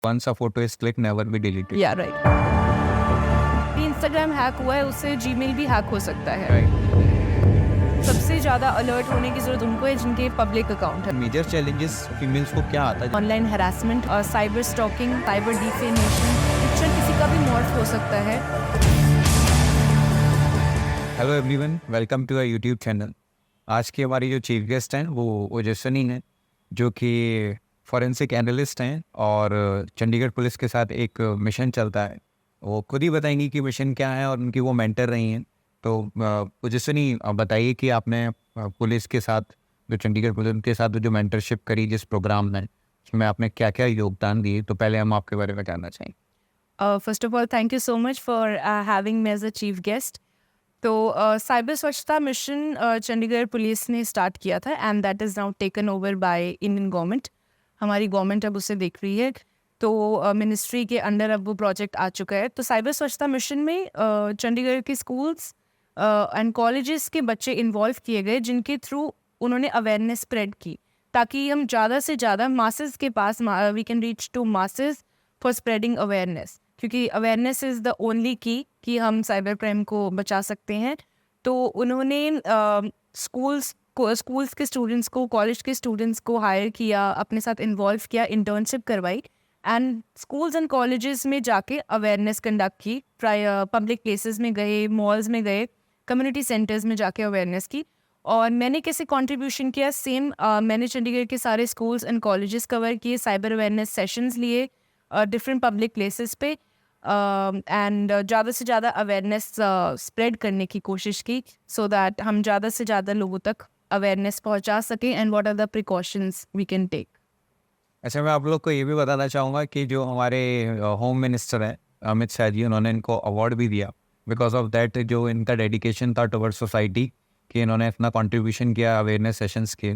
once a photo is clicked, never be deleted. या right. Instagram hack हुआ है, उससे जीमेल भी हैक हो सकता है। Right. सबसे ज़्यादा अलर्ट होने की ज़रूरत उनको है जिनके पब्लिक अकाउंट है। Major challenges females को क्या आता है? Online harassment, cyber stalking, cyber defamation, picture किसी का भी मॉर्फ हो सकता है। Hello everyone, welcome to our YouTube channel. आज की हमारी जो चीफ गेस्ट हैं वो ओजस्विनी हैं, जो कि फॉरेंसिक एनालिस्ट हैं और चंडीगढ़ पुलिस के साथ एक मिशन चलता है। वो खुद ही बताएंगी कि मिशन क्या है और उनकी वो मेंटर रही हैं। तो ओजस्विनी, आप बताइए कि आपने पुलिस के साथ, जो चंडीगढ़ पुलिस के साथ जो मेंटरशिप करी जिस प्रोग्राम में, उसमें आपने क्या क्या योगदान दिए। तो पहले हम आपके बारे में जानना चाहेंगे। First of all thank you so much for having me as a chief guest. तो साइबर स्वच्छता मिशन चंडीगढ़ पुलिस ने स्टार्ट किया था and that is now taken over by Indian government. हमारी गवर्नमेंट अब उसे देख रही है, तो मिनिस्ट्री के अंडर अब वो प्रोजेक्ट आ चुका है। तो साइबर स्वच्छता मिशन में चंडीगढ़ के स्कूल्स एंड कॉलेजेस के बच्चे इन्वॉल्व किए गए, जिनके थ्रू उन्होंने अवेयरनेस स्प्रेड की, ताकि हम ज़्यादा से ज़्यादा मासेस के पास we can reach to masses for spreading awareness, क्योंकि awareness is the only key कि हम साइबर क्राइम को बचा सकते हैं। तो उन्होंने स्कूल्स के स्टूडेंट्स को, कॉलेज के स्टूडेंट्स को हायर किया, अपने साथ इन्वॉल्व किया, इंटर्नशिप करवाई एंड स्कूल्स एंड कॉलेजेस में जाके अवेयरनेस कंडक्ट की। पब्लिक प्लेसेस में गए, मॉल्स में गए, कम्युनिटी सेंटर्स में जाके अवेयरनेस की। और मैंने कैसे कंट्रीब्यूशन किया, सेम मैंने चंडीगढ़ के सारे स्कूल्स एंड कॉलेजेस कवर किए, साइबर अवेयरनेस सेशंस लिए डिफरेंट पब्लिक प्लेसेस पे एंड ज़्यादा से ज़्यादा अवेयरनेस स्प्रेड करने की कोशिश की, सो दैट हम ज़्यादा से ज़्यादा लोगों तक अवेयरनेस पहुंचा सकें and what are the precautions we can take. अच्छा, मैं आप लोग को ये भी बताना चाहूँगा कि जो हमारे होम मिनिस्टर हैं अमित शाह जी, उन्होंने इनको अवार्ड भी दिया बिकॉज ऑफ दैट, जो इनका डेडिकेशन था टुवर्ड सोसाइटी, कि इन्होंने इतना कंट्रीब्यूशन किया अवेयरनेस सेशंस के।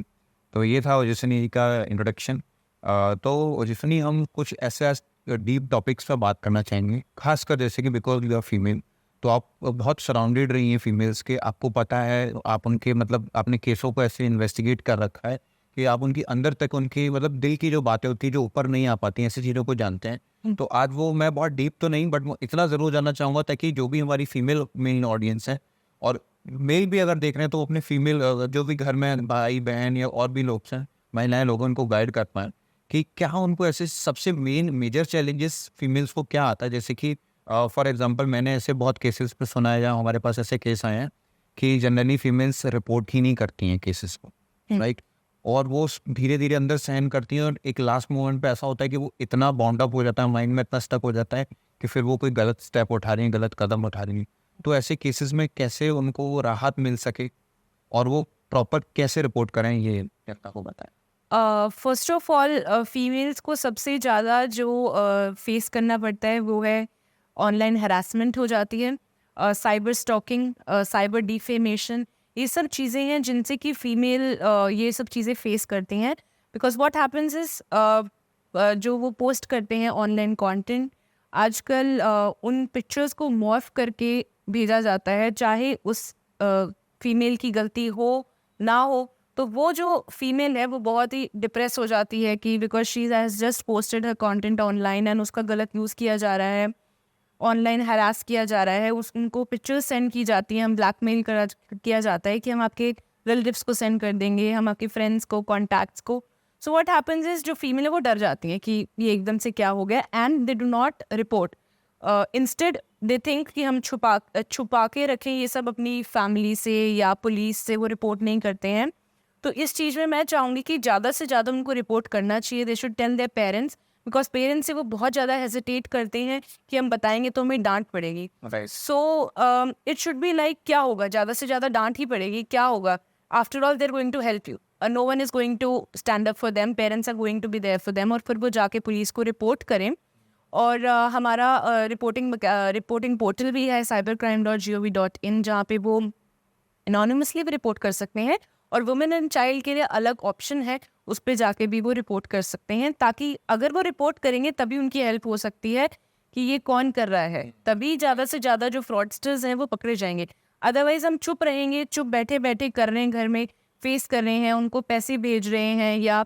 तो ये था ओजस्विनी जी का इंट्रोडक्शन। तो ओजस्विनी, हम कुछ ऐसे डीप टॉपिक्स पर बात करना चाहेंगे, खासकर जैसे कि बिकॉज यू आर फीमेल, तो आप बहुत सराउंडेड रही हैं फीमेल्स के, आपको पता है, आप उनके मतलब आपने केसों को ऐसे इन्वेस्टिगेट कर रखा है कि आप उनकी अंदर तक, उनकी मतलब दिल की जो बातें होती है जो ऊपर नहीं आ पाती, ऐसी चीज़ों को जानते हैं। तो आज वो, मैं बहुत डीप तो नहीं, बट इतना ज़रूर जानना चाहूँगा ताकि जो भी हमारी फीमेल मेन ऑडियंस है और मेल भी अगर देख रहे हैं, तो अपने फीमेल जो भी घर में भाई बहन या और भी लोग हैं, महिलाएं, लोगों उनको गाइड कर पाएँ कि क्या उनको ऐसे सबसे मेजर चैलेंजेस फीमेल्स को क्या आता है। जैसे कि फॉर एग्जांपल, मैंने ऐसे बहुत केसेस पे सुना है, जहाँ हमारे पास ऐसे केस आए हैं कि जनरली फीमेल्स रिपोर्ट ही नहीं करती हैं केसेस को, राइट, और वो धीरे धीरे अंदर सहन करती हैं और एक लास्ट मोमेंट पे ऐसा होता है कि वो इतना बाउंड अप हो जाता है, माइंड में इतना स्टक हो जाता है कि फिर वो कोई गलत स्टेप उठा रही हैं, गलत कदम उठा रही हैं। तो ऐसे केसेस में कैसे उनको वो राहत मिल सके और वो प्रॉपर कैसे रिपोर्ट करें, ये अपना को बताएं। फर्स्ट ऑफ ऑल, फीमेल्स को सबसे ज़्यादा जो फेस करना पड़ता है वो है ऑनलाइन हरासमेंट हो जाती है, साइबर स्टॉकिंग, साइबर डिफेमेशन। ये सब चीज़ें हैं जिनसे कि फीमेल ये सब चीज़ें फेस करती हैं, बिकॉज व्हाट हैपेंस इज जो वो पोस्ट करते हैं ऑनलाइन कंटेंट, आजकल उन पिक्चर्स को मॉर्फ करके भेजा जाता है, चाहे उस फीमेल की गलती हो ना हो। तो वो जो फीमेल है वो बहुत ही डिप्रेस हो जाती है कि because she has just posted her content online and उसका गलत यूज़ किया जा रहा है, ऑनलाइन हरास किया जा रहा है, उनको पिक्चर्स सेंड की जाती हैं, हम ब्लैकमेल किया जाता है कि हम आपके रिलेटिव्स को सेंड कर देंगे, हम आपके फ्रेंड्स को, कॉन्टैक्ट्स को। सो व्हाट हैपेंस इज, जो फीमेल है वो डर जाती हैं कि ये एकदम से क्या हो गया, and they do not report. Instead they think कि हम छुपा के रखें ये सब अपनी फैमिली से या पुलिस से, वो रिपोर्ट नहीं करते हैं। तो इस चीज़ में मैं चाहूँगी कि ज़्यादा से ज़्यादा उनको रिपोर्ट करना चाहिए। They should tell their parents, because parents से वो बहुत ज़्यादा हेजिटेट करते हैं कि हम बताएंगे तो हमें डांट पड़ेगी। So it should be like, क्या होगा, ज़्यादा से ज़्यादा डांट ही पड़ेगी, क्या होगा, after all they are going to help you, no one is going to stand up for them, parents are going to be there for them. और फिर वो जाके पुलिस को रिपोर्ट करें। और हमारा रिपोर्टिंग पोर्टल भी है cybercrime.gov.in, जहाँ पे वो एनोनिमसली भी रिपोर्ट कर सकते हैं, और वुमेन एंड चाइल्ड के लिए अलग ऑप्शन है, उस पर जाके भी वो रिपोर्ट कर सकते हैं, ताकि अगर वो रिपोर्ट करेंगे तभी उनकी हेल्प हो सकती है कि ये कौन कर रहा है, तभी ज़्यादा से ज़्यादा जो फ्रॉडस्टर्स हैं वो पकड़े जाएंगे। अदरवाइज हम चुप रहेंगे, चुप बैठे बैठे कर रहे हैं, घर में फेस कर रहे हैं, उनको पैसे भेज रहे हैं या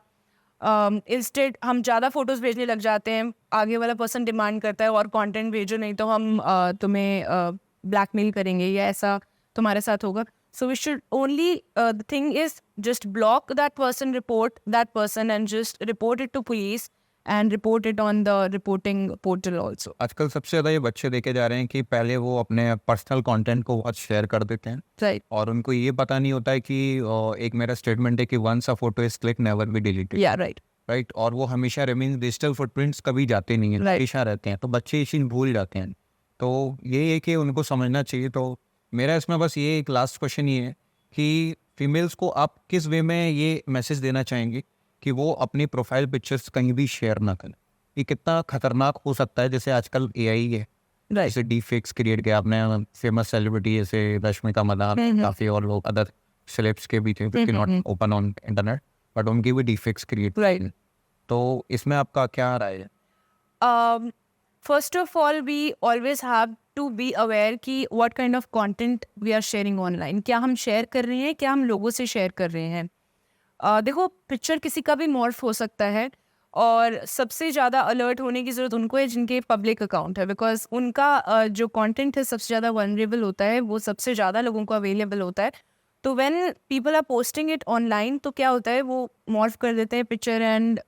इंस्टेड हम ज़्यादा फोटोज़ भेजने लग जाते हैं, आगे वाला पर्सन डिमांड करता है और कंटेंट भेजो नहीं तो हम तुम्हें ब्लैकमेल करेंगे या ऐसा तुम्हारे साथ होगा. So we should only the thing is just block that person, report that person, and just report it to police and report it on the reporting portal also. आजकल सबसे ज़्यादा ये बच्चे देखे जा रहे हैं कि पहले वो अपने पर्सनल कंटेंट को बहुत शेयर कर देते हैं Right. और उनको ये पता नहीं होता है कि एक मेरा स्टेटमेंट है कि once a photo is click never be deleted. Yeah, right. Right. और वो हमेशा रिमेन, डिजिटल फुटप्रिंट्स कभी जाते नहीं हैं, Right. हमेशा रहते हैं. तो बच्चे ये चीज़ भूल जाते हैं. तो ये है कि उनको समझना चाहिए. तो मेरा इसमें बस ये एक लास्ट क्वेश्चन ये है कि फीमेल्स को आप किस वे में ये मैसेज देना चाहेंगे कि वो अपनी प्रोफाइल पिक्चर्स कहीं भी शेयर ना करें. ये कितना खतरनाक हो सकता है. जैसे आजकल AI है, Right. जैसे डी फेक्स क्रिएट किया आपने. फेमस सेलिब्रिटी जैसे रश्मिका मंदाना, काफ़ी और लोग अदर सेलेब्स के भी थे, not open on internet, but उनकी भी डी फेक्स क्रिएट. Right. तो इसमें आपका क्या राय है? First of all, we always have to be aware कि what kind of content we are sharing online. क्या हम शेयर कर रहे हैं, क्या हम लोगों से शेयर कर रहे हैं. देखो, पिक्चर किसी का भी मॉर्फ हो सकता है और सबसे ज़्यादा अलर्ट होने की ज़रूरत उनको है जिनके पब्लिक अकाउंट है, बिकॉज उनका जो कंटेंट है सबसे ज़्यादा वनरेबल होता है, वो सबसे ज़्यादा लोगों को अवेलेबल होता है. तो when people are posting it online तो क्या होता है, वो मॉर्फ कर देते हैं पिक्चर एंड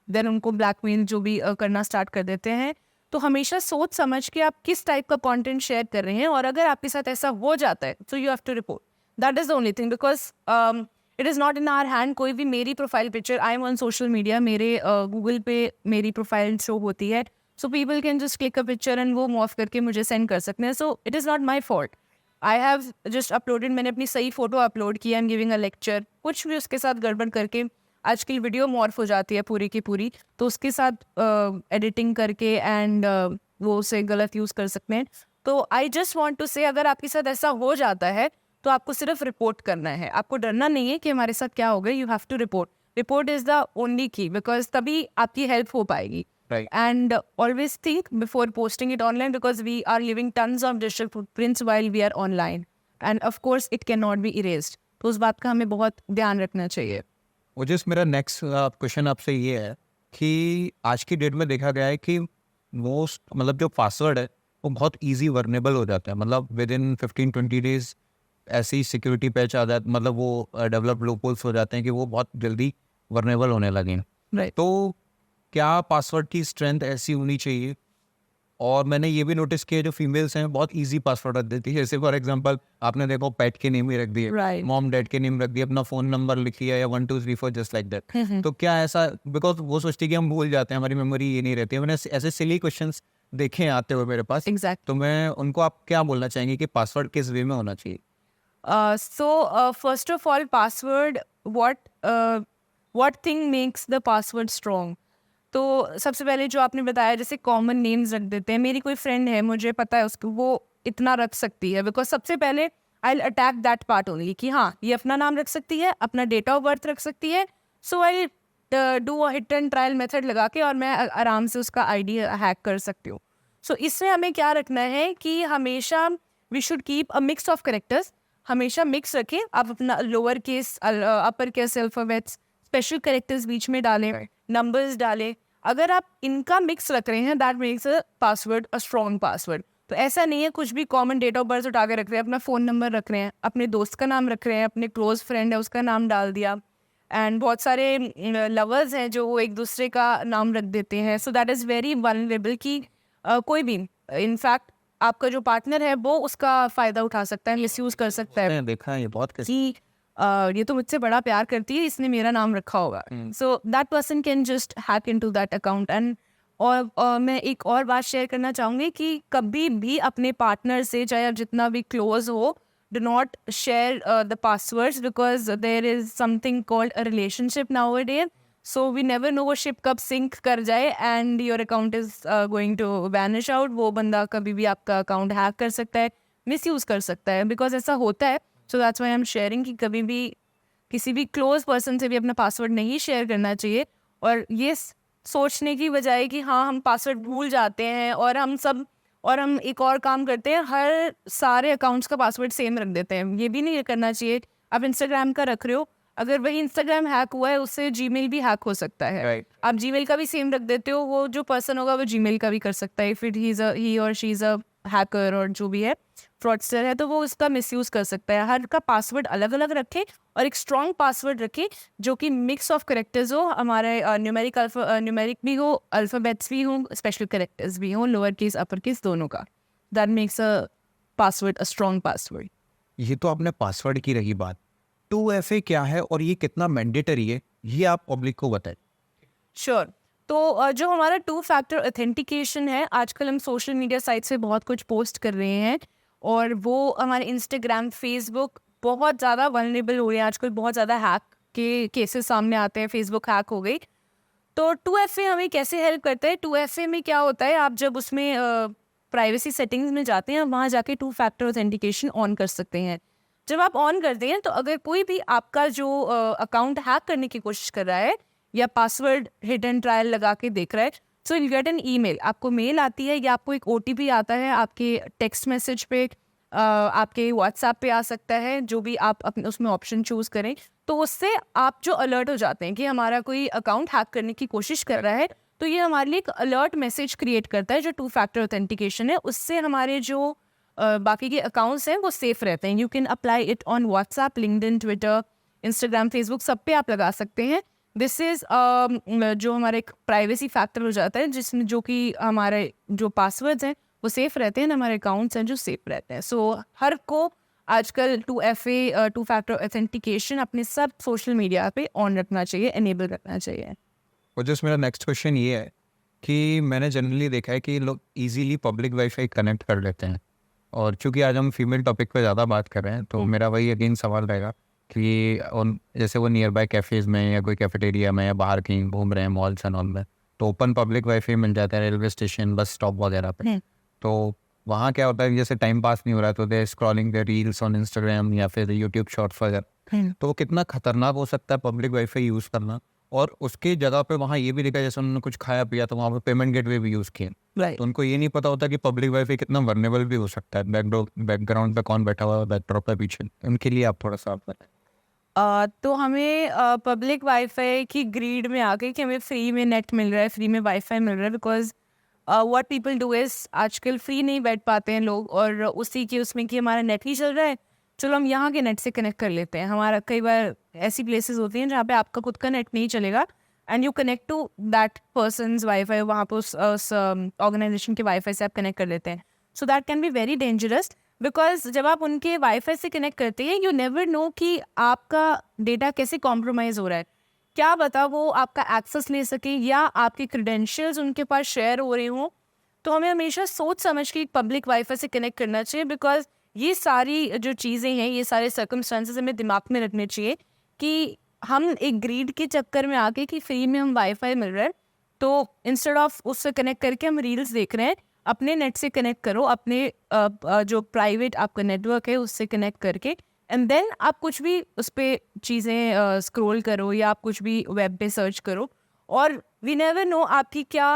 देन उनको ब्लैकमेल जो भी करना स्टार्ट कर देते हैं. तो हमेशा सोच समझ के आप किस टाइप का कंटेंट शेयर कर रहे हैं, और अगर आपके साथ ऐसा हो जाता है तो you have to report. That is the only thing, because it is not in our hand. कोई भी मेरी profile picture, I am on social media, मेरे गूगल पे मेरी प्रोफाइल शो होती है, so people can just click a picture and वो morph करके मुझे सेंड कर सकते हैं. So it is not my fault. I have just uploaded, मैंने अपनी सही फोटो अपलोड की, I am giving a lecture, कुछ भी उसके साथ गड़बड़ करके आजकल वीडियो मॉर्फ हो जाती है पूरी की पूरी, तो उसके साथ एडिटिंग करके एंड वो उसे गलत यूज़ कर सकते हैं. तो आई जस्ट वांट टू से, अगर आपके साथ ऐसा हो जाता है तो आपको सिर्फ रिपोर्ट करना है. आपको डरना नहीं है कि हमारे साथ क्या होगा. You have to report. Report is the only key, because तभी आपकी हेल्प हो पाएगी. Right. And always think before posting it online, because we are leaving tons of digital footprints while we are online, and of course it cannot be erased. तो उस बात का हमें बहुत ध्यान रखना चाहिए. वो जिस मेरा नेक्स्ट क्वेश्चन आपसे ये है कि आज की डेट में देखा गया है कि मोस्ट, मतलब जो पासवर्ड है वो बहुत इजी वर्नेबल हो जाता है. मतलब विद इन 15-20 डेज ऐसी सिक्योरिटी पैच आ जाता, मतलब वो डेवलप लूपहोल्स हो जाते हैं कि वो बहुत जल्दी वर्नेबल होने लगे हैं. Right. तो क्या पासवर्ड की स्ट्रेंथ ऐसी होनी चाहिए? और मैंने ये भी नोटिस किया जो फीमेल्स हैं बहुत इजी पासवर्ड रख देती है. जैसे फॉर एग्जांपल आपने देखो पेट के नेम ही रख दिए, Right. मॉम डैड के नेम रख दिए, अपना फ़ोन नंबर लिख लिया या 1 2 3 4 जस्ट लाइक दैट. तो क्या ऐसा, बिकॉज वो सोचती है कि हम भूल जाते हैं, हमारी मेमोरी ये नहीं रहती है. मैंने ऐसे सिली क्वेश्चंस देखे हैं आते हुए मेरे पास. Exactly. तो मैं उनको, आप क्या बोलना चाहेंगे कि पासवर्ड किस वे में होना चाहिए? So first of all, password, what thing makes the password strong? तो सबसे पहले जो आपने बताया, जैसे कॉमन नेम्स रख देते हैं. मेरी कोई फ्रेंड है, मुझे पता है उसको वो इतना रख सकती है, बिकॉज सबसे पहले I will attack that part only कि हाँ ये अपना नाम रख सकती है, अपना डेट ऑफ बर्थ रख सकती है. So I do a hit and trial method लगा के और मैं आराम से उसका आईडी हैक कर सकती हूँ. सो इसमें हमें क्या रखना है कि हमेशा we should keep a mix of characters. हमेशा मिक्स रखें. आप अपना lower case, upper case alphabets, special characters बीच में डालें, नंबर्स डालें. अगर आप इनका मिक्स रख रहे हैं, that makes a password a strong password. तो ऐसा नहीं है कुछ भी कॉमन डेट ऑफ बर्थ उठा के रख रहे हैं, अपना फ़ोन नंबर रख रहे हैं, अपने दोस्त का नाम रख रहे हैं, अपने क्लोज फ्रेंड है उसका नाम डाल दिया. एंड बहुत सारे लवर्स हैं जो वो एक दूसरे का नाम रख देते हैं. So that is very vulnerable कि कोई भी, इनफैक्ट आपका जो पार्टनर है वो उसका फ़ायदा उठा सकता है, मिसयूज़ कर सकता है मैंने देखा है ये बहुत कि ये तो मुझसे बड़ा प्यार करती है, इसने मेरा नाम रखा होगा. So that person can just hack into that account. And और मैं एक और बात शेयर करना चाहूँगी कि कभी भी अपने पार्टनर से, चाहे आप जितना भी क्लोज हो, do not share the passwords, because there is something called a relationship nowadays. So we never know वो शिप कब सिंक कर जाए and your account is going to vanish out. वो बंदा कभी भी आपका अकाउंट हैक कर सकता है, मिसयूज़ कर सकता है, बिकॉज ऐसा होता है. So that's why I am sharing कि कभी भी किसी भी क्लोज पर्सन से भी अपना पासवर्ड नहीं शेयर करना चाहिए. और ये सोचने की बजाय कि हाँ हम पासवर्ड भूल जाते हैं और हम एक और काम करते हैं, हर सारे अकाउंट्स का पासवर्ड सेम रख देते हैं. ये भी नहीं करना चाहिए. आप इंस्टाग्राम का रख रहे हो, अगर वही इंस्टाग्राम हैक हुआ है उससे जीमेल भी हैक हो सकता है। Right. आप जीमेल का भी सेम रख देते हो, वो जो पर्सन होगा वो जीमेल का भी कर सकता है। फिर ही और शी इज़ अ हैकर और जो भी है फ्रॉडस्टर है, तो वो उसका मिसयूज़ कर सकता है। हर का पासवर्ड अलग अलग रखें और एक स्ट्रॉन्ग पासवर्ड रखें जो कि मिक्स ऑफ करेक्टर्स हो, हमारे न्यूमेरिक भी हो, अल्फ़ाबेट्स भी हों, स्पेशल करेक्टर्स भी हों, लोअर केस अपर केस दोनों का। That makes a password a strong password. ये तो आपने पासवर्ड की रही बात। 2FA क्या है और ये कितना मैंडेटरी है, ये आप पब्लिक को बताएं। श्योर। तो जो हमारा 2 फैक्टर ऑथेंटिकेशन है, आजकल हम सोशल मीडिया साइट से बहुत कुछ पोस्ट कर रहे हैं और वो हमारे इंस्टाग्राम, फेसबुक बहुत ज़्यादा वल्नरेबल हो रहे हैं आजकल। बहुत ज़्यादा हैक के केसेस सामने आते हैं, फेसबुक हैक हो गई। तो 2FA हमें कैसे हेल्प करता है? 2FA में क्या होता है, आप जब उसमें प्राइवेसी सेटिंग्स में जाते हैं, वहाँ जाके 2 फैक्टर ऑथेंटिकेशन ऑन कर सकते हैं। जब आप ऑन करते हैं तो अगर कोई भी आपका जो अकाउंट हैक करने की कोशिश कर रहा है या पासवर्ड हिडन ट्रायल लगा के देख रहा है, so you get an email. आपको मेल आती है या आपको एक OTP आता है आपके टेक्स्ट मैसेज पे, आपके व्हाट्सएप पे आ सकता है, जो भी आप अपने उसमें ऑप्शन चूज़ करें। तो उससे आप जो अलर्ट हो जाते हैं कि हमारा कोई अकाउंट हैक करने की कोशिश कर रहा है, तो ये हमारे लिए एक अलर्ट मैसेज क्रिएट करता है जो 2 फैक्टर ऑथेंटिकेशन है। उससे हमारे जो बाकी के अकाउंट्स हैं वो सेफ रहते हैं। You can apply it on WhatsApp, LinkedIn, Twitter, Instagram, Facebook, सब पे आप लगा सकते हैं। दिस इज़ जो हमारा एक प्राइवेसी फैक्टर हो जाता है, जिसमें जो कि हमारे जो पासवर्ड्स हैं वो सेफ रहते हैं, हमारे अकाउंट्स हैं जो सेफ रहते हैं। सो हर को आजकल 2FA 2 फैक्टर ऑथेंटिकेशन अपने सब सोशल मीडिया पे ऑन रखना चाहिए, एनेबल रखना चाहिए। और जस्ट मेरा नेक्स्ट क्वेश्चन ये है कि मैंने जनरली देखा है कि लोग इजीली पब्लिक वाईफाई कनेक्ट कर लेते हैं, और चूंकि आज हम फीमेल टॉपिक पे ज़्यादा बात कर रहे हैं तो मेरा वही अगेन सवाल रहेगा कि जैसे वो नियर बाय कैफ़ेज़ में या कोई कैफेटेरिया में या बाहर कहीं घूम रहे हैं मॉल्स एंड ऑल में, तो ओपन पब्लिक वाईफाई मिल जाता है रेलवे स्टेशन, बस स्टॉप वगैरह पे। तो वहाँ क्या होता है, जैसे टाइम पास नहीं हो रहा है तो they scrolling the reels on Instagram या फिर यूट्यूब शॉर्ट्स वगैरह, तो वो कितना खतरनाक हो सकता है पब्लिक वाईफाई यूज़ करना। और उसकी जगह पे वहाँ ये भी लिखा है, जैसे उन्होंने कुछ खाया पिया तो वहाँ पे पेमेंट गेटवे भी यूज़ किए, तो उनको ये नहीं पता होता कि पब्लिक वाईफाई कितना वर्नेबल भी हो सकता है। बैकग्राउंड पे कौन बैठा हुआ है बैकड्रॉप पे पीछे, उनके लिए आप थोड़ा सा आप बताएं। तो हमें पब्लिक वाईफाई की ग्रीड में आके कि हमें फ्री में नेट मिल रहा है, फ्री में वाईफाई मिल रहा है, because what people do is आजकल फ्री नहीं बैठ पाते हैं लोग, और उसी के उसमें कि हमारा नेट ही चल रहा है, चलो हम यहाँ के नेट से कनेक्ट कर लेते हैं। हमारा कई बार ऐसी प्लेसेस होती हैं जहाँ पे आपका खुद का नेट नहीं चलेगा and you connect to that person's WiFi, वहाँ पर उस ऑर्गेनाइजेशन के वाईफाई से आप कनेक्ट कर लेते हैं। So that can be very dangerous, because जब आप उनके वाईफाई से कनेक्ट करते हैं यू नेवर नो कि आपका डेटा कैसे कॉम्प्रोमाइज़ हो रहा है। क्या पता वो आपका एक्सेस ले सके या आपके क्रेडेंशियल्स उनके पास शेयर हो रहे हों। तो हमें हमेशा सोच समझ के पब्लिक वाईफाई से कनेक्ट करना चाहिए, बिकॉज ये सारी जो चीज़ें हैं, ये सारे सर्कमस्टांसेस हमें दिमाग में रखने चाहिए कि हम एक ग्रीड के चक्कर में आके कि फ्री में हम वाईफाई मिल रहा है, तो इंस्टेड ऑफ उससे कनेक्ट करके हम रील्स देख रहे हैं, अपने नेट से कनेक्ट करो, अपने जो प्राइवेट आपका नेटवर्क है उससे कनेक्ट करके, एंड देन आप कुछ भी उस पर चीज़ें स्क्रॉल करो या आप कुछ भी वेब पे सर्च करो। और वी नेवर नो आपकी क्या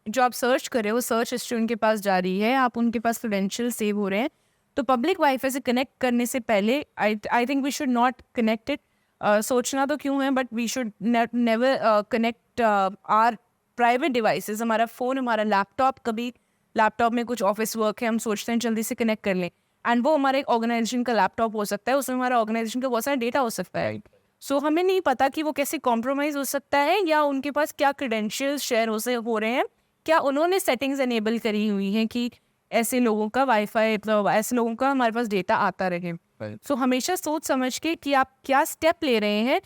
जो आप सर्च कर रहे हो सर्च हिस्ट्री उनके पास जा रही है, आप उनके पास क्रेडेंशियल सेव हो रहे हैं। तो पब्लिक वाईफाई से कनेक्ट करने से पहले I think we should not connect it. सोचना तो क्यों है, but we should never connect our private devices. हमारा फ़ोन, हमारा लैपटॉप, कभी लैपटॉप में कुछ ऑफिस वर्क है, हम सोचते हैं जल्दी से कनेक्ट कर लें, एंड वो हमारे ऑर्गेनाइजेशन का लैपटॉप हो सकता है, उसमें हमारा ऑर्गेनाइजेशन का बहुत सारा डेटा हो सकता है। सो हमें नहीं पता कि वो कैसे कॉम्प्रोमाइज़ हो सकता है या उनके पास क्या क्रेडेंशियल्स शेयर हो रहे हैं, क्या उन्होंने सेटिंग्स एनेबल करी हुई हैं कि ऐसे लोगों का वाईफाई, मतलब ऐसे लोगों का हमारे पास डेटा आता रहे। सो हमेशा सोच समझ के कि आप क्या स्टेप ले रहे हैं,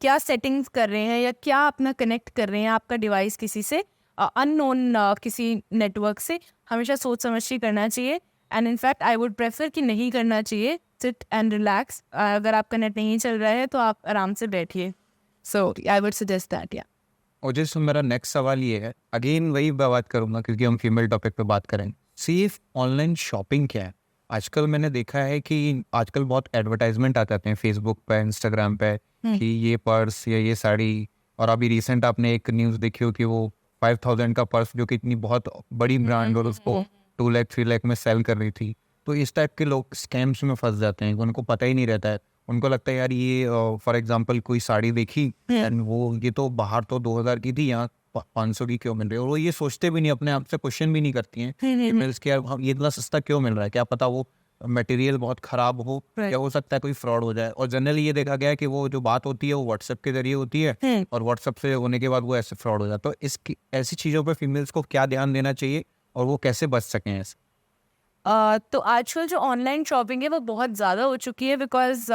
क्या सेटिंग्स कर रहे हैं या क्या अपना कनेक्ट कर रहे हैं आपका डिवाइस किसी से अननोन किसी नेटवर्क से, हमेशा सोच समझ के करना चाहिए। And in fact I would prefer कि नहीं करना चाहिए, सिट एंड रिलैक्स। अगर आपका नेट नहीं चल रहा है तो आप आराम से बैठिए। सो आई वुड सजेस्ट दैट। या और जैसे मेरा नेक्स्ट सवाल ये है, अगेन वही बात करूँगा क्योंकि हम फीमेल टॉपिक पे बात करें, सेफ ऑनलाइन शॉपिंग क्या है? आजकल मैंने देखा है कि आजकल बहुत एडवर्टाइजमेंट आ जाते हैं फेसबुक पे, इंस्टाग्राम पे कि ये पर्स या ये साड़ी, और अभी रिसेंट आपने एक न्यूज़ देखी हो कि वो 5000 का पर्स जो कि इतनी बहुत बड़ी ब्रांड और उसको 2 लाख 3 लाख में सेल कर रही थी। तो इस टाइप के लोग स्कैम्स में फंस जाते हैं, उनको पता ही नहीं रहता है, उनको लगता है यार ये फॉर एग्जांपल कोई साड़ी देखी एंड वो ये तो बाहर तो 2000 की थी, यहाँ 500 की क्यों मिल रही है, और वो ये सोचते भी नहीं, अपने आप से क्वेश्चन भी नहीं करती हैं फीमेल्स के, यार ये इतना सस्ता क्यों मिल रहा है, क्या पता वो मटेरियल बहुत खराब हो, Right. या हो सकता है कोई फ्रॉड हो जाए। और जनरली ये देखा गया है कि वो जो बात होती है वो व्हाट्सएप के जरिए होती है और व्हाट्सएप से होने के बाद वो ऐसे फ्रॉड हो जाता है। तो इसकी ऐसी चीज़ों पे फीमेल्स को क्या ध्यान देना चाहिए और वो कैसे बच सकें ऐसे? तो आजकल जो ऑनलाइन शॉपिंग है वो बहुत ज़्यादा हो चुकी है, बिकॉज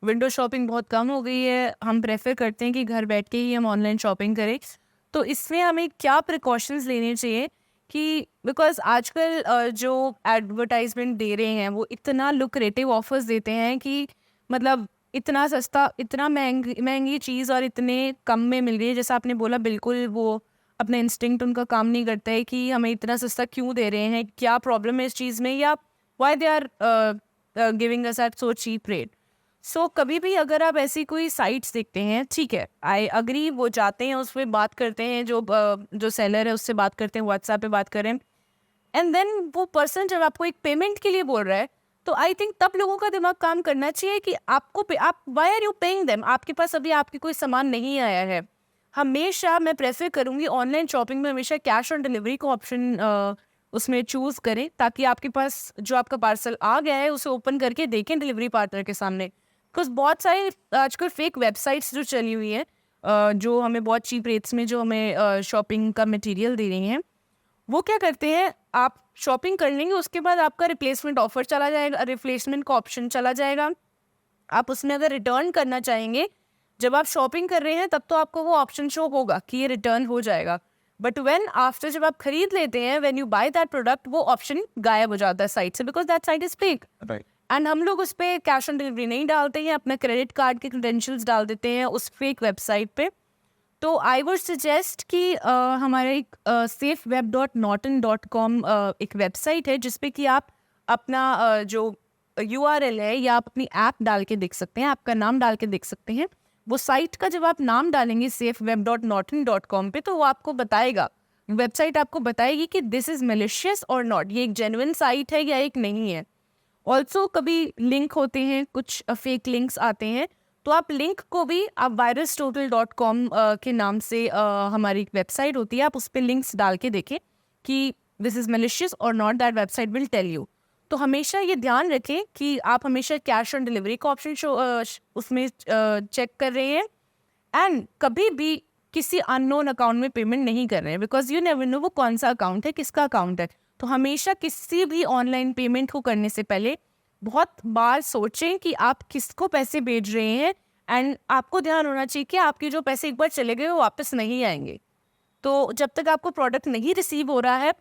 विंडो शॉपिंग बहुत कम हो गई है। हम प्रेफर करते हैं कि घर बैठ के ही हम ऑनलाइन शॉपिंग करें। तो इसमें हमें क्या प्रिकॉशंस लेने चाहिए कि बिकॉज आजकल जो एडवर्टाइजमेंट दे रहे हैं वो इतना लुक्रेटिव ऑफर्स देते हैं कि मतलब इतना सस्ता, इतना महंगी महंगी चीज़ और इतने कम में मिल रही है। जैसा आपने बोला, बिल्कुल वो अपना इंस्टिंक्ट उनका काम नहीं करता है कि हमें इतना सस्ता क्यों दे रहे हैं, क्या प्रॉब्लम है इस चीज़ में, या why they are giving us at so cheap rate. So कभी भी अगर आप ऐसी कोई साइट्स देखते हैं, ठीक है, आई अग्री, वो जाते हैं उस पर बात करते हैं, जो सेलर है उससे बात करते हैं, व्हाट्सएप पे बात करें, एंड देन वो पर्सन जब आपको एक पेमेंट के लिए बोल रहा है, तो आई थिंक तब लोगों का दिमाग काम करना चाहिए कि आप why are you paying them, आपके पास अभी आपकी कोई सामान नहीं आया है। हमेशा मैं प्रेफर करूँगी ऑनलाइन शॉपिंग में हमेशा कैश ऑन डिलीवरी का ऑप्शन उसमें चूज़ करें, ताकि आपके पास जो आपका पार्सल आ गया है उसे ओपन करके देखें डिलीवरी पार्टनर के सामने। बिकॉज बहुत सारी आजकल फेक वेबसाइट्स जो चली हुई हैं, जो हमें बहुत चीप रेट्स में जो हमें शॉपिंग का मटेरियल दे रही हैं, वो क्या करते हैं, आप शॉपिंग कर लेंगे, उसके बाद आपका रिप्लेसमेंट ऑफर चला जाएगा, रिप्लेसमेंट का ऑप्शन चला जाएगा। आप उसमें अगर रिटर्न करना चाहेंगे, जब आप शॉपिंग कर रहे हैं तब तो आपको वो ऑप्शन शो होगा कि ये रिटर्न हो जाएगा, बट व्हेन आफ्टर जब आप खरीद लेते हैं, when you by that product, वो ऑप्शन गायब हो जाता है साइट से, because that site is fake. Right. And हम लोग उस पर कैश ऑन डिलीवरी नहीं डालते हैं, अपना क्रेडिट कार्ड के क्रेडेंशियल्स डाल देते हैं उस फेक वेबसाइट पे। तो आई वुड सजेस्ट कि हमारे एक safeweb.norton.com एक वेबसाइट है जिसपे कि आप अपना जो URL है या आप अपनी ऐप डाल के देख सकते हैं, आपका नाम डाल के देख सकते हैं। वो साइट का जब आप नाम डालेंगे safeweb.norton.com पे, तो वो आपको बताएगा, वेबसाइट आपको बताएगी कि दिस इज़ मैलिशियस और नॉट, ये एक जेन्युइन साइट है या एक नहीं है। ऑल्सो कभी लिंक होते हैं, कुछ फेक लिंक्स आते हैं, तो आप लिंक को भी आप virustotal.com के नाम से हमारी एक वेबसाइट होती है, आप उस पर लिंक्स डाल के देखें कि दिस इज़ मैलिशियस और not, that website will tell you. तो हमेशा ये ध्यान रखें कि आप हमेशा कैश ऑन डिलीवरी का ऑप्शन उसमें चेक कर रहे हैं, एंड कभी भी किसी अननोन अकाउंट में पेमेंट नहीं कर रहे हैं, बिकॉज यू नेवर नो वो कौन सा अकाउंट है, किसका अकाउंट है। तो हमेशा किसी भी ऑनलाइन पेमेंट को करने से पहले बहुत बार सोचें कि आप किसको पैसे भेज रहे हैं, एंड आपको ध्यान होना चाहिए कि आपके जो पैसे एक बार चले गए वो वापस नहीं आएंगे। तो जब तक आपको प्रोडक्ट नहीं रिसीव हो रहा है,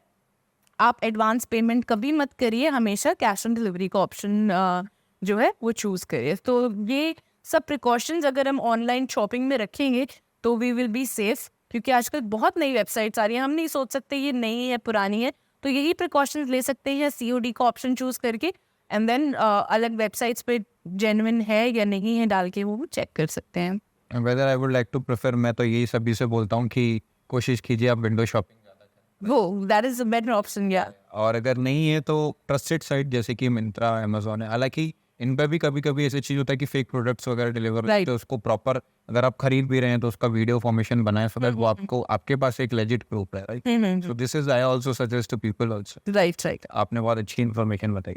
आप एडवांस पेमेंट कभी मत करिए, हमेशा कैश ऑन डिलीवरी का ऑप्शन जो है वो चूज़ करिए। तो ये सब प्रिकॉशंस अगर हम ऑनलाइन शॉपिंग में रखेंगे तो वी विल बी सेफ, क्योंकि आजकल बहुत नई वेबसाइट्स आ रही हैं, हम नहीं सोच सकते ये नई है पुरानी है। तो यही प्रिकॉशंस ले सकते हैं COD का ऑप्शन चूज़ करके, एंड देन अलग वेबसाइट्स पे जेन्युइन है या नहीं है डाल के वो चेक कर सकते हैं। Whether I would like to prefer, मैं तो यही सभी से बोलता हूँ कि कोशिश कीजिए आप विंडो शॉपिंग ज़्यादा करें, वो that is a better option. या और अगर नहीं है तो ट्रस्टेड साइट जैसे कि मिंत्रा, अमेजोन है। हालांकि इन पर भी कभी कभी ऐसी चीज़ होता है कि फेक प्रोडक्ट्स वगैरह डिलीवर Right. तो उसको प्रॉपर, अगर आप खरीद भी रहे हैं तो उसका वीडियो फॉर्मेशन बनाए, सो दैट वो आपको, आपके पास एक लेजिट प्रूफ है, right. So this is I also suggest to people also. Right right. आपने बहुत अच्छी इन्फॉर्मेशन बताई।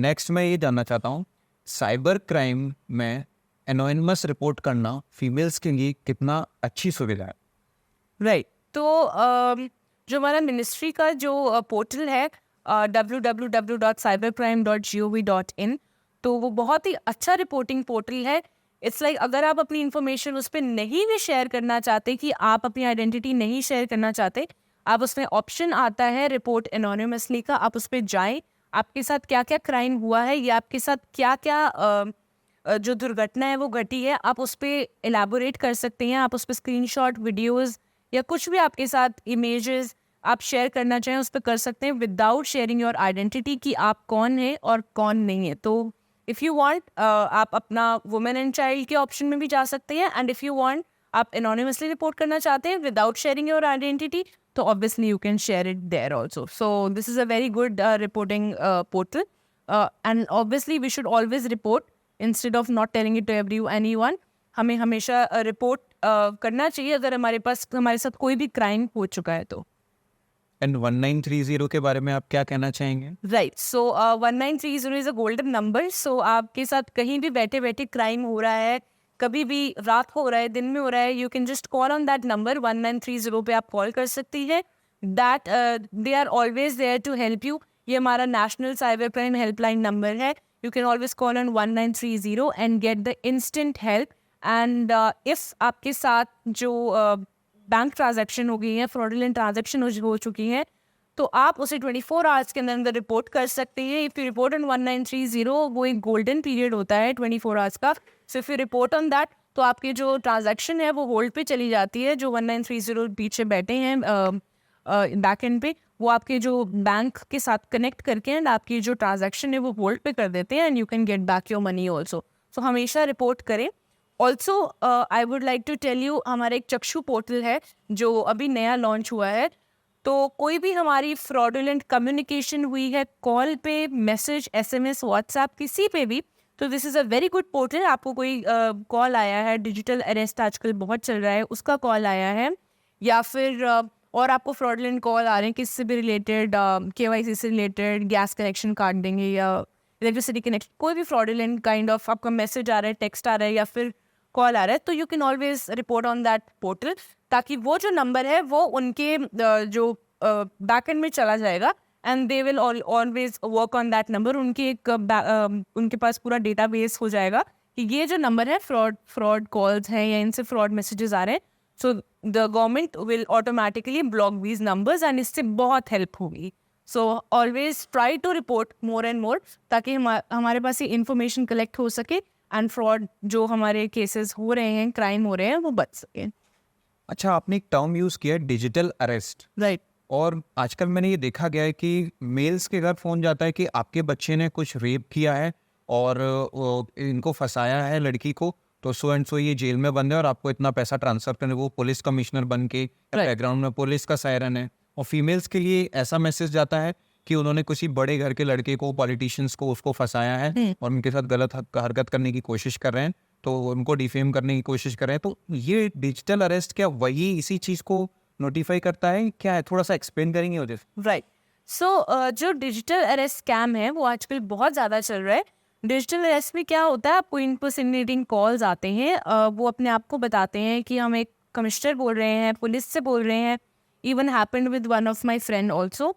नेक्स्ट मैं ये जानना चाहता हूँ, साइबर क्राइम में एनोनिमस रिपोर्ट करना फीमेल्स के लिए कितना अच्छी सुविधा है? राइट। तो जो हमारा मिनिस्ट्री का जो पोर्टल है www.cybercrime.gov.in, तो वो बहुत ही अच्छा रिपोर्टिंग पोर्टल है। इट्स लाइक अगर आप अपनी इन्फॉर्मेशन उस पर नहीं भी शेयर करना चाहते, कि आप अपनी आइडेंटिटी नहीं शेयर करना चाहते, आप उसमें ऑप्शन आता है रिपोर्ट एनोनिमसली का, आप उस पर जाएं, आपके साथ क्या क्या क्राइम हुआ है या आपके साथ क्या क्या जो दुर्घटना है वो घटी है, आप उस पर एलैबोरेट कर सकते हैं। आप उस पर स्क्रीनशॉट, वीडियोस या कुछ भी आपके साथ इमेजेस आप शेयर करना चाहें उस पर कर सकते हैं, विदाउट शेयरिंग योर आइडेंटिटी कि आप कौन है और कौन नहीं है। तो इफ़ यू वांट आप अपना वुमेन एंड चाइल्ड के ऑप्शन में भी जा सकते हैं, एंड इफ़ यू वांट आप एनोनिमसली रिपोर्ट करना चाहते हैं विदाउट शेयरिंग योर आइडेंटिटी, तो obviously you can share it there also. So this is a very good reporting portal, and obviously we should always report instead of not telling it to anyone, हमें हमेशा report करना चाहिए अगर हमारे साथ कोई भी क्राइम हो चुका है तो। एंड 1930 के बारे में आप क्या कहना चाहेंगे? Right, so 1930 is a golden number. So आपके साथ कहीं भी बैठे बैठे क्राइम हो रहा है, कभी भी रात को हो रहा है, दिन में हो रहा है, you can just call on that number 1930 पे आप कॉल कर सकती है। That they are always there to help you. ये हमारा national cyber crime helpline number है। You can always call on 1930 and get the instant help. And if आपके साथ जो बैंक ट्रांजैक्शन हो गई है, फ्रॉडुलेंट ट्रांजैक्शन हो चुकी हैं, तो आप उसे 24 आवर्स के अंदर रिपोर्ट कर सकते हैं। इफ़ यू रिपोर्ट ऑन 1930, वो एक गोल्डन पीरियड होता है 24 आवर्स का। So if you report on that, तो आपकी जो ट्रांजैक्शन है वो होल्ड पे चली जाती है। जो 1930 पीछे बैठे हैं बैक एंड पे, वो आपके जो बैंक के साथ कनेक्ट करके एंड आपकी जो ट्रांजैक्शन है वो होल्ड पे कर देते हैं and you can get back your money also. So हमेशा रिपोर्ट करें। Also I would like to tell you, हमारा एक चक्षु पोर्टल है जो अभी नया लॉन्च हुआ है। तो कोई भी हमारी फ्रॉडुलेंट कम्युनिकेशन हुई है कॉल पे, मैसेज, SMS, व्हाट्सएप, किसी पे भी, तो this is a very good portal. आपको कोई कॉल आया है, डिजिटल अरेस्ट आजकल बहुत चल रहा है, उसका कॉल आया है, या फिर और आपको फ्रॉडुलेंट कॉल आ रहे हैं किससे भी रिलेटेड, KYC से रिलेटेड, गैस कनेक्शन काट देंगे या इलेक्ट्रिसिटी कनेक्शन, कोई भी फ्रॉडुलेंट काइंड ऑफ आपका मैसेज आ रहा है, टेक्स्ट आ रहा है या फिर कॉल आ रहा है, तो you can always report on that portal, ताकि वो जो नंबर है वो उनके जो बैकएंड में चला जाएगा and they will always work on that number. उनके पास पूरा डेटाबेस हो जाएगा कि ये जो नंबर है फ्रॉड कॉल्स हैं या इनसे फ्रॉड मैसेजेस आ रहे हैं। So the government will automatically block these numbers and इससे बहुत हेल्प होगी। So always try to report more and more, ताकि हमारे पास ये इन्फॉर्मेशन कलेक्ट हो सके एंड फ्रॉड जो हमारे केसेस हो रहे हैं, क्राइम हो रहे हैं, वो बच सके। अच्छा, आपने एक टर्म यूज़ किया डिजिटल अरेस्ट, राइट। और आजकल मैंने ये देखा गया है कि मेल्स के घर फ़ोन जाता है कि आपके बच्चे ने कुछ रेप किया है और इनको फंसाया है लड़की को, तो सो एंड सो ये जेल में बंद है और आपको इतना पैसा ट्रांसफ़र करने, वो पुलिस कमिश्नर बन के, बैकग्राउंड में पुलिस का सायरन है। और फीमेल्स के लिए ऐसा मैसेज जाता है कि उन्होंने किसी बड़े घर के लड़के को, पॉलिटिशियंस को, उसको फंसाया है और उनके साथ गलत हरकत करने की कोशिश कर रहे हैं, तो उनको डिफेम करने की कोशिश कर रहे हैं। तो ये डिजिटल अरेस्ट क्या वही इसी चीज़ को नोटिफाई करता है, क्या है? थोड़ा सा एक्सप्लेन करेंगे मुझे। राइट। सो जो डिजिटल अरेस्ट स्कैम है वो आजकल बहुत ज़्यादा चल रहा है। डिजिटल अरेस्ट में क्या होता है, आपको इम्पर्सनेटिंग कॉल्स आते हैं, वो अपने आप को बताते हैं कि हम एक कमिश्नर बोल रहे हैं, पुलिस से बोल रहे हैं। Even happened with one of my friend also.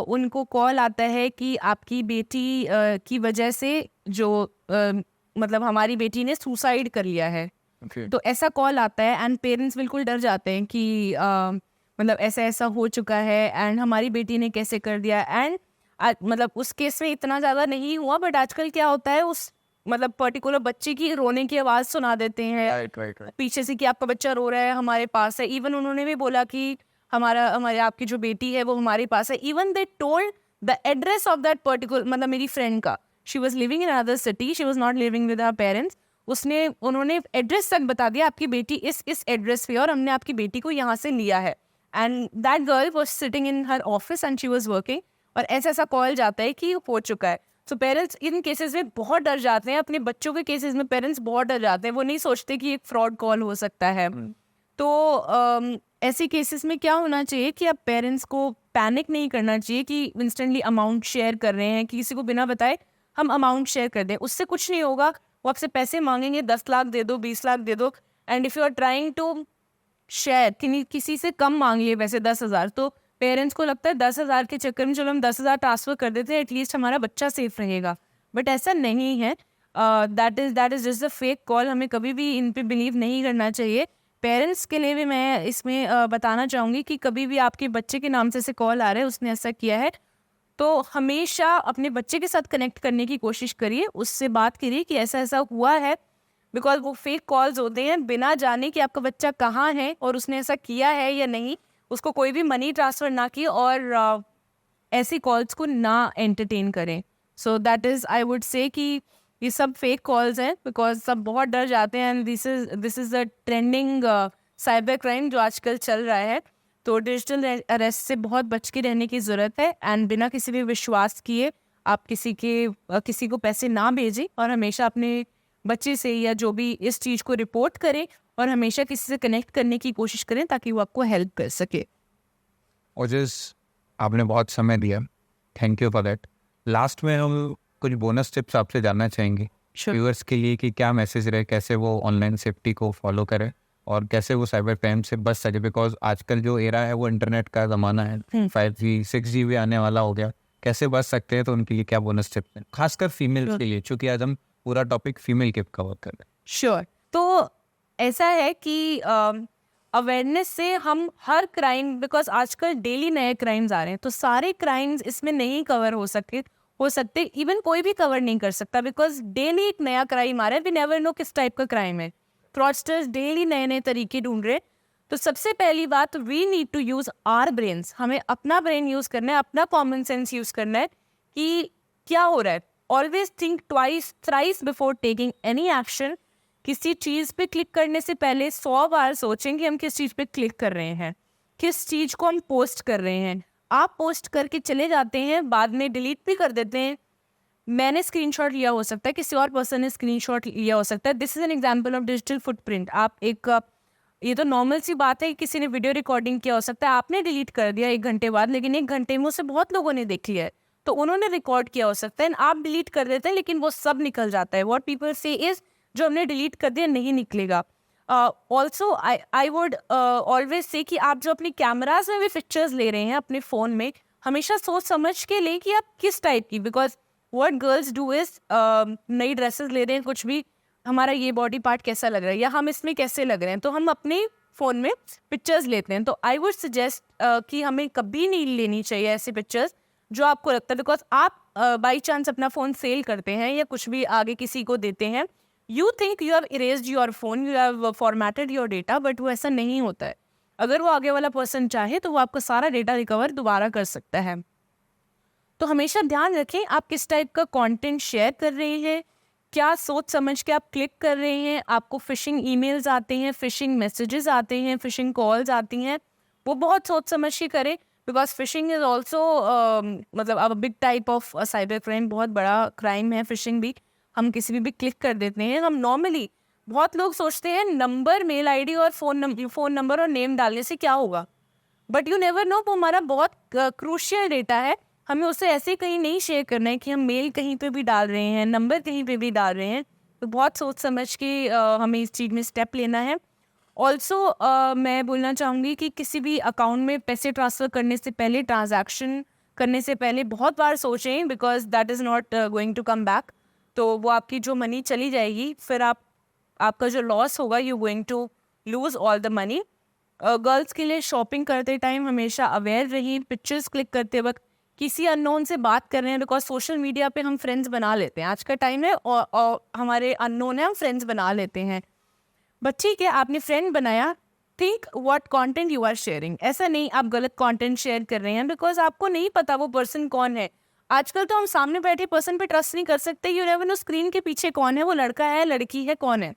उनको कॉल आता है कि आपकी बेटी की वजह से जो मतलब हमारी बेटी ने सुसाइड कर लिया है। तो ऐसा कॉल आता है एंड पेरेंट्स बिल्कुल डर जाते हैं कि मतलब ऐसा ऐसा हो चुका है एंड हमारी बेटी ने कैसे कर दिया। एंड मतलब उस केस में इतना ज़्यादा नहीं हुआ, बट आजकल क्या होता है, उस मतलब पर्टिकुलर बच्चे की रोने की आवाज़ सुना देते हैं पीछे से कि आपका बच्चा रो रहा है, हमारे पास है। इवन उन्होंने भी बोला कि हमारे आपकी जो बेटी है वो हमारे पास है। Even they told the address of that particular, मतलब मेरी फ्रेंड का, she was living in another city, she was not living with her parents. उन्होंने एड्रेस तक बता दिया, आपकी बेटी इस एड्रेस पे और हमने आपकी बेटी को यहाँ से लिया है। And that girl was sitting in her office and she was working, और ऐसा कॉल जाता है कि हो चुका है। सो पेरेंट्स इन केसेस में बहुत डर जाते हैं, अपने बच्चों के केसेस में पेरेंट्स बहुत डर जाते हैं, वो नहीं सोचते कि एक फ्रॉड कॉल हो सकता है। तो ऐसे केसेस में क्या होना चाहिए कि आप पेरेंट्स को पैनिक नहीं करना चाहिए कि इंस्टेंटली अमाउंट शेयर कर रहे हैं, किसी को बिना बताए हम अमाउंट शेयर कर दें, उससे कुछ नहीं होगा। वो आपसे पैसे मांगेंगे, 10 लाख दे दो, 20 लाख दे दो, and if you are trying to share, किसी से कम मांग लिए वैसे 10,000, तो पेरेंट्स को लगता है 10,000 के चक्कर में चलो हम 10,000 ट्रांसफ़र कर देते हैं, एटलीस्ट हमारा बच्चा सेफ रहेगा। बट ऐसा नहीं है। That is just a fake call. हमें कभी भी इन पे बिलीव नहीं करना चाहिए। पेरेंट्स के लिए भी मैं इसमें बताना चाहूँगी कि कभी भी आपके बच्चे के नाम से ऐसे कॉल आ रहा है, उसने ऐसा किया है, तो हमेशा अपने बच्चे के साथ कनेक्ट करने की कोशिश करिए, उससे बात करिए कि ऐसा ऐसा हुआ है, बिकॉज वो फेक कॉल्स होते हैं। बिना जाने कि आपका बच्चा कहाँ है और उसने ऐसा किया है या नहीं, उसको कोई भी मनी ट्रांसफ़र ना किए और ऐसी कॉल्स को ना एंटरटेन करें। So that is, I would say कि ये सब फेक कॉल्स हैं, बिकॉज सब बहुत डर जाते हैं। And this is the trending cyber crime जो आजकल चल रहा है। तो डिजिटल अरेस्ट से बहुत बच के रहने की ज़रूरत है, एंड बिना किसी भी विश्वास किए आप किसी को पैसे ना भेजें और हमेशा अपने बच्चे से या जो भी इस चीज़ को रिपोर्ट करें और हमेशा किसी से कनेक्ट करने की कोशिश करें ताकि वो आपको हेल्प कर सके। ओजस, आपने बहुत समय दिया, thank you for that. Last में हम कुछ बोनस टिप्स आपसे जानना चाहेंगे व्यूअर्स के लिए कि क्या मैसेज रहे, कैसे वो ऑनलाइन सेफ्टी को फॉलो करें और कैसे वो साइबर क्राइम से बच सके, बिकॉज आजकल जो एरा है वो इंटरनेट का ज़माना है, 5G 6G भी आने वाला हो गया, कैसे बच सकते हैं, तो उनके लिए क्या बोनस टिप्स हैं, खासकर फीमेल्स के लिए, क्योंकि आज हम पूरा टॉपिक फीमेल के कवर कर रहे हैं। श्योर। तो ऐसा है कि अवेयरनेस से हम हर क्राइम, बिकॉज आजकल डेली नए क्राइम्स आ रहे हैं, तो सारे क्राइम्स इसमें नहीं कवर हो सकते, इवन कोई भी कवर नहीं कर सकता, बिकॉज डेली एक नया क्राइम आ रहा है, वी नेवर नो किस टाइप का क्राइम है। फ्रॉडस्टर्स डेली नए नए तरीके ढूंढ रहे हैं। तो सबसे पहली बात, we need to use our brains, हमें अपना ब्रेन यूज करना है, अपना कॉमन सेंस यूज करना है कि क्या हो रहा है। Always think twice thrice before taking any action. किसी चीज़ पे क्लिक करने से पहले 100 बार सोचें कि हम किस चीज़ पे क्लिक कर रहे हैं, किस चीज़ को हम पोस्ट कर रहे हैं। आप पोस्ट करके चले जाते हैं, बाद में डिलीट भी कर देते हैं। मैंने स्क्रीनशॉट लिया हो सकता है, किसी और पर्सन ने स्क्रीनशॉट लिया हो सकता है। This is an example of digital footprint. ये तो नॉर्मल सी बात है कि किसी ने वीडियो रिकॉर्डिंग किया हो सकता है, आपने डिलीट कर दिया 1 घंटे बाद, लेकिन 1 घंटे में उसे बहुत लोगों ने देख लिया है, तो उन्होंने रिकॉर्ड किया हो सकता है, आप डिलीट कर देते हैं, लेकिन वो सब निकल जाता है। व्हाट पीपल से इज, जो हमने डिलीट कर दिया नहीं निकलेगा। Also I would always say कि आप जो अपनी कैमराज में भी पिक्चर्स ले रहे हैं अपने फ़ोन में, हमेशा सोच समझ के लें कि आप किस टाइप की, because what girls do is नई ड्रेसेस ले रहे हैं, कुछ भी, हमारा ये बॉडी पार्ट कैसा लग रहा है या हम इसमें कैसे लग रहे हैं, तो हम अपने फ़ोन में पिक्चर्स लेते हैं। तो आई वुड सजेस्ट कि हमें कभी नहीं लेनी चाहिए ऐसे पिक्चर्स जो आपको लगता है, बिकॉज आप बाई चांस अपना फ़ोन सेल करते हैं या कुछ भी आगे किसी को देते हैं, you think you have erased your phone, you have formatted your data, but वो ऐसा नहीं होता है। अगर वो आगे वाला पर्सन चाहे तो वो आपका सारा डेटा रिकवर दोबारा कर सकता है। तो हमेशा ध्यान रखें आप किस टाइप का कंटेंट शेयर कर रहे हैं, क्या सोच समझ के आप क्लिक कर रहे हैं। आपको फिशिंग ईमेल्स आते हैं, फिशिंग मैसेजेस आते हैं, फिशिंग कॉल्स आती हैं, वो बहुत सोच समझ के करें, बिकॉज फिशिंग इज़ ऑल्सो मतलब अब big type of cyber crime, बहुत बड़ा क्राइम है फिशिंग भी। हम किसी भी क्लिक कर देते हैं। हम नॉर्मली, बहुत लोग सोचते हैं नंबर, मेल आईडी और फ़ोन नंबर और नेम डालने से क्या होगा, बट यू नेवर नो, वो हमारा बहुत क्रूशियल डेटा है। हमें उसे ऐसे कहीं नहीं शेयर करना है कि हम मेल कहीं पे भी डाल रहे हैं, नंबर कहीं पे भी डाल रहे हैं। तो बहुत सोच समझ के हमें इस चीज़ में स्टेप लेना है। ऑल्सो मैं बोलना चाहूँगी कि किसी भी अकाउंट में पैसे ट्रांसफ़र करने से पहले, ट्रांजैक्शन करने से पहले बहुत बार सोचें, because that is not going to come back. तो वो आपकी जो मनी चली जाएगी, फिर आपका जो लॉस होगा, you going to lose all the money. Girls के लिए शॉपिंग करते टाइम हमेशा अवेयर रहिए। पिक्चर्स क्लिक करते वक्त किसी अननोन से बात कर रहे हैं, बिकॉज सोशल मीडिया पे हम फ्रेंड्स बना लेते हैं, आज का टाइम है और हमारे अननोन है, हम फ्रेंड्स बना लेते हैं। बट ठीक है, आपने फ्रेंड बनाया, think what content you are sharing. ऐसा नहीं आप गलत कंटेंट शेयर कर रहे हैं, बिकॉज आपको नहीं पता वो पर्सन कौन है। आजकल तो हम सामने बैठे पर्सन पे ट्रस्ट नहीं कर सकते, यू नेवर नो स्क्रीन के पीछे कौन है, वो लड़का है, लड़की है, कौन है।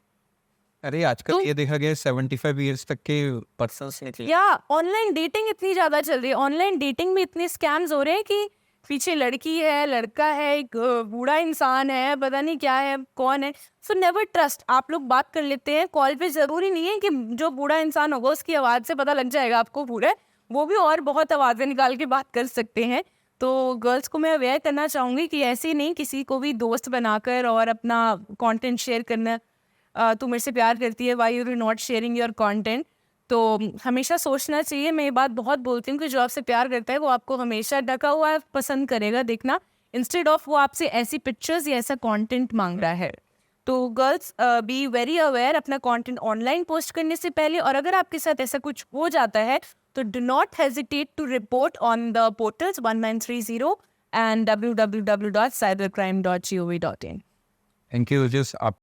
अरे आजकल ये देखा गया 75 ईयर्स तक के पर्सन्स हैं। या ऑनलाइन डेटिंग इतनी ज़्यादा चल रही है, ऑनलाइन डेटिंग में इतने स्कैम्स हो रहे हैं कि पीछे लड़की है, लड़का है, एक बूढ़ा इंसान है, पता नहीं क्या है, कौन है। So never trust. आप लोग बात कर लेते हैं कॉल पे, ज़रूरी नहीं है कि जो बूढ़ा इंसान होगा उसकी आवाज़ से पता लग जाएगा आपको बूढ़ा है, वो भी और बहुत आवाज़ें निकाल के बात कर सकते हैं। तो गर्ल्स को मैं अवेयर करना चाहूँगी कि ऐसे नहीं किसी को भी दोस्त बनाकर और अपना कंटेंट शेयर करना, तू मेरे से प्यार करती है, why you not sharing your content. तो हमेशा सोचना चाहिए, मैं ये बात बहुत बोलती हूँ कि जो आपसे प्यार करता है वो आपको हमेशा ढका हुआ पसंद करेगा देखना, इंस्टेड ऑफ वो आपसे ऐसी पिक्चर्स या ऐसा कंटेंट मांग रहा है। तो गर्ल्स बी वेरी अवेयर अपना कंटेंट ऑनलाइन पोस्ट करने से पहले, और अगर आपके साथ ऐसा कुछ हो जाता है तो do not hesitate to report on the portals 1930 and www.cybercrime.gov.in। Thank you. आप